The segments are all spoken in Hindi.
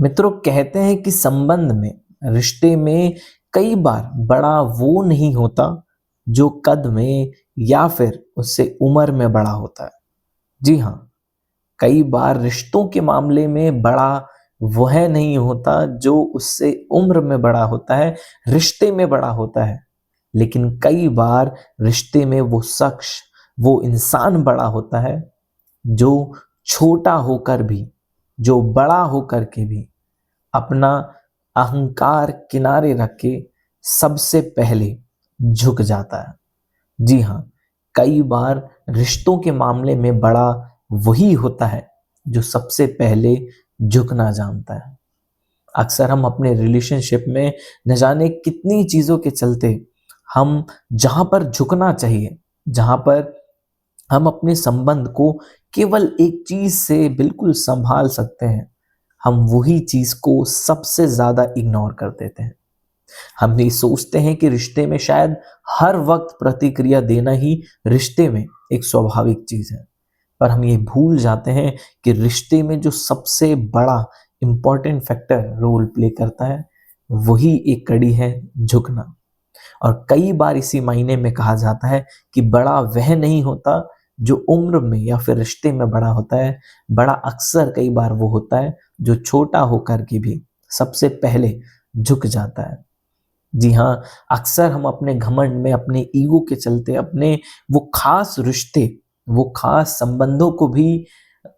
मित्रों, कहते हैं कि संबंध में, रिश्ते में कई बार बड़ा वो नहीं होता जो कद में या फिर उससे उम्र में बड़ा होता है। जी हाँ, कई बार रिश्तों के मामले में बड़ा वह नहीं होता जो उससे उम्र में बड़ा होता है, रिश्ते में बड़ा होता है। लेकिन कई बार रिश्ते में वो शख्स, वो इंसान बड़ा होता है जो छोटा होकर भी, जो बड़ा होकर के भी अपना अहंकार किनारे रख के सबसे पहले झुक जाता है। जी हाँ, कई बार रिश्तों के मामले में बड़ा वही होता है जो सबसे पहले झुकना जानता है। अक्सर हम अपने रिलेशनशिप में न जाने कितनी चीज़ों के चलते हम जहाँ पर झुकना चाहिए, जहाँ पर हम अपने संबंध को केवल एक चीज़ से बिल्कुल संभाल सकते हैं, हम वही चीज़ को सबसे ज़्यादा इग्नोर कर देते हैं। हम ये सोचते हैं कि रिश्ते में शायद हर वक्त प्रतिक्रिया देना ही रिश्ते में एक स्वाभाविक चीज़ है। पर हम ये भूल जाते हैं कि रिश्ते में जो सबसे बड़ा इम्पॉर्टेंट फैक्टर रोल प्ले करता है, वही एक कड़ी है झुकना। और कई बार इसी मायने में कहा जाता है कि बड़ा वह नहीं होता जो उम्र में या फिर रिश्ते में बड़ा होता है, बड़ा अक्सर कई बार वो होता है जो छोटा होकर के भी सबसे पहले झुक जाता है। जी हाँ, अक्सर हम अपने घमंड में, अपने ईगो के चलते, अपने वो खास रिश्ते, वो खास संबंधों को भी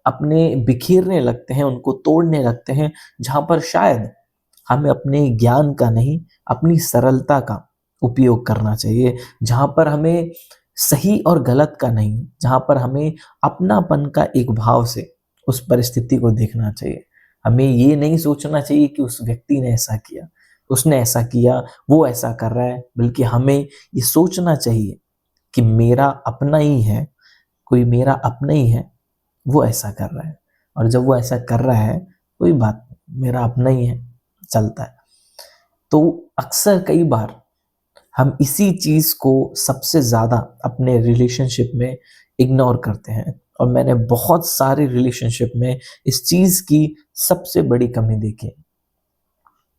अपने बिखेरने लगते हैं, उनको तोड़ने लगते हैं, जहाँ पर शायद हमें अपने ज्ञान का नहीं, अपनी सरलता का उपयोग करना चाहिए। जहाँ पर हमें सही और गलत का नहीं, जहाँ पर हमें अपनापन का एक भाव से उस परिस्थिति को देखना चाहिए। हमें ये नहीं सोचना चाहिए कि उस व्यक्ति ने ऐसा किया, उसने ऐसा किया, वो ऐसा कर रहा है, बल्कि हमें ये सोचना चाहिए कि मेरा अपना ही है, कोई मेरा अपना ही है, वो ऐसा कर रहा है। और जब वो ऐसा कर रहा है, कोई बात नहीं, मेरा अपना ही है, चलता है। तो अक्सर कई बार हम इसी चीज़ को सबसे ज़्यादा अपने रिलेशनशिप में इग्नोर करते हैं, और मैंने बहुत सारे रिलेशनशिप में इस चीज़ की सबसे बड़ी कमी देखी है।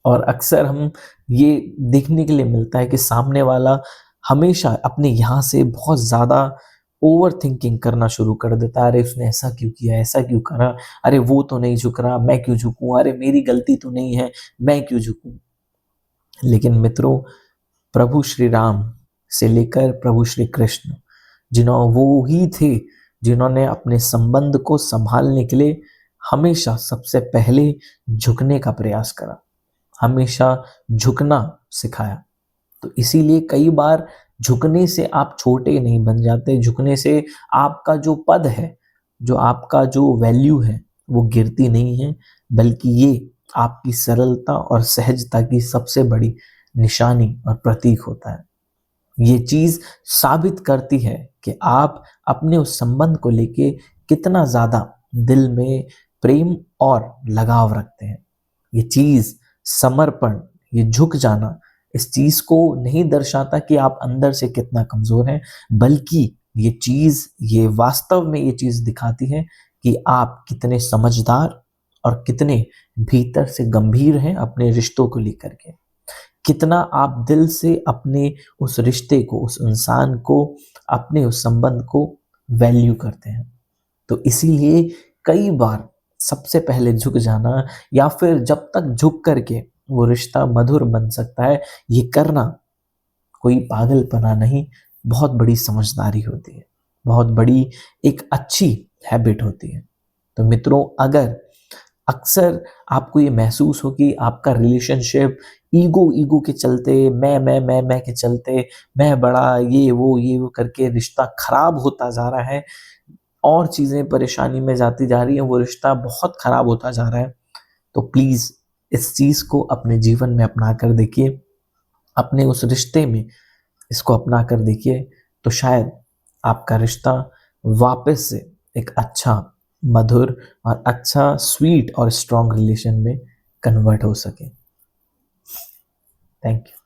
और अक्सर हम ये देखने के लिए मिलता है कि सामने वाला हमेशा अपने यहाँ से बहुत ज़्यादा ओवर थिंकिंग करना शुरू कर देता है। अरे उसने ऐसा क्यों किया, ऐसा क्यों करा, अरे वो तो नहीं झुक रहा, मैं क्यों झुकूं, अरे मेरी गलती तो नहीं है, मैं क्यों झुकूं। लेकिन मित्रों, प्रभु श्री राम से लेकर प्रभु श्री कृष्ण, वो ही थे जिन्होंने अपने संबंध को संभालने के लिए हमेशा सबसे पहले झुकने का प्रयास करा, हमेशा झुकना सिखाया। तो इसीलिए कई बार झुकने से आप छोटे नहीं बन जाते, झुकने से आपका जो पद है, जो आपका जो वैल्यू है, वो गिरती नहीं है, बल्कि ये आपकी सरलता और सहजता की सबसे बड़ी निशानी और प्रतीक होता है। ये चीज़ साबित करती है कि आप अपने उस संबंध को लेके कितना ज़्यादा दिल में प्रेम और लगाव रखते हैं। ये चीज़ समर्पण, ये झुक जाना, इस चीज़ को नहीं दर्शाता कि आप अंदर से कितना कमज़ोर हैं, बल्कि ये चीज़, ये वास्तव में ये चीज़ दिखाती है कि आप कितने समझदार और कितने भीतर से गंभीर हैं अपने रिश्तों को लेकर के। कितना आप दिल से अपने उस रिश्ते को, उस इंसान को, अपने उस संबंध को वैल्यू करते हैं। तो इसीलिए कई बार सबसे पहले झुक जाना, या फिर जब तक झुक करके वो रिश्ता मधुर बन सकता है, ये करना कोई पागलपना नहीं, बहुत बड़ी समझदारी होती है, बहुत बड़ी एक अच्छी हैबिट होती है। तो मित्रों, अगर अक्सर आपको ये महसूस हो कि आपका रिलेशनशिप ईगो के चलते, मैं के चलते, मैं बड़ा, ये वो करके रिश्ता खराब होता जा रहा है, और चीज़ें परेशानी में जाती जा रही हैं, वो रिश्ता बहुत खराब होता जा रहा है, तो प्लीज़ इस चीज़ को अपने जीवन में अपना कर देखिए, अपने उस रिश्ते में इसको अपना कर देखिए, तो शायद आपका रिश्ता वापस से एक अच्छा, मधुर और अच्छा, स्वीट और स्ट्रॉन्ग रिलेशन में कन्वर्ट हो सके। Thank you.